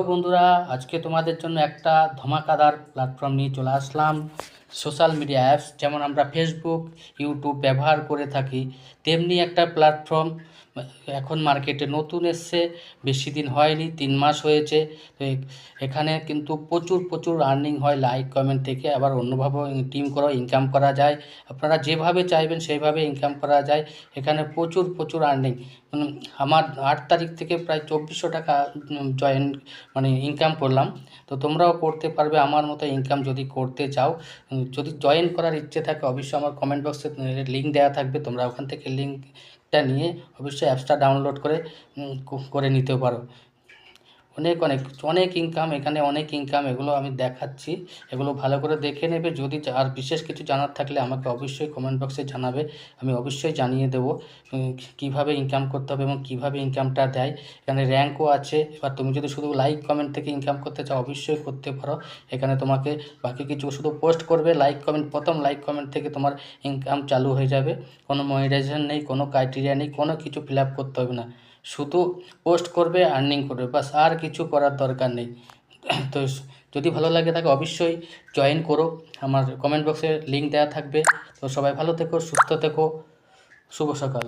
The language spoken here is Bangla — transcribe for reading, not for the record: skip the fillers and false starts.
তো বন্ধুরা, আজকে তোমাদের জন্য একটা ধমাকাদার প্ল্যাটফর্ম নিয়ে চলে আসলাম। সোশ্যাল মিডিয়া অ্যাপস যেমন আমরা ফেসবুক, ইউটিউব ব্যবহার করে থাকি, তেমনি একটা প্ল্যাটফর্ম এখন মার্কেটে নতুন এসছে। বেশি দিন হয়নি, 3 মাস হয়েছে। তো এখানে কিন্তু প্রচুর প্রচুর আর্নিং হয় লাইক কমেন্ট থেকে, আবার অন্যভাবেও টিম করে ইনকাম করা যায়। আপনারা যেভাবে চাইবেন সেইভাবে ইনকাম করা যায়। এখানে প্রচুর প্রচুর আর্নিং। আমার 8 তারিখ থেকে প্রায় 2400 টাকা জয়েন ইনকাম করলাম। তো তোমরাও করতে পারবে আমার মতো ইনকাম যদি করতে চাও। যদি জয়েন করার ইচ্ছে থাকে অবশ্যই আমার কমেন্ট বক্সে লিঙ্ক দেওয়া থাকবে, তোমরা ওখান থেকে লিঙ্কটা নিয়ে অবশ্যই অ্যাপসটা ডাউনলোড করে নিতে পারো। অনেক অনেক অনেক ইনকাম, এখানে অনেক ইনকাম, এগুলো আমি দেখাচ্ছি। এগুলো ভালো করে দেখে নেবে। যদি আর বিশেষ কিছু জানার থাকলে আমাকে অবশ্যই কমেন্ট বক্সে জানাবে, আমি অবশ্যই জানিয়ে দেবো কীভাবে ইনকাম করতে হবে এবং কীভাবে ইনকামটা দেয়। এখানে র্যাঙ্কও আছে। এবার তুমি যদি শুধু লাইক কমেন্ট থেকে ইনকাম করতে চাও অবশ্যই করতে পারো। এখানে তোমাকে বাকি কিছু শুধু পোস্ট করবে, লাইক কমেন্ট, প্রথম লাইক কমেন্ট থেকে তোমার ইনকাম চালু হয়ে যাবে। কোনো মনিটাইজেশন নেই, কোনো ক্রাইটেরিয়া নেই, কোনো কিছু ফিল আপ করতে হবে না। শুধু পোস্ট করবে, আর্নিং করবে, বাস, আর কিছু করার দরকার নেই। তো যদি ভালো লাগে থাকে অবশ্যই জয়েন করো। আমার কমেন্ট বক্সে লিঙ্ক দেওয়া থাকবে। তো সবাই ভালো থেকো, সুস্থ থেকো, শুভ সকাল।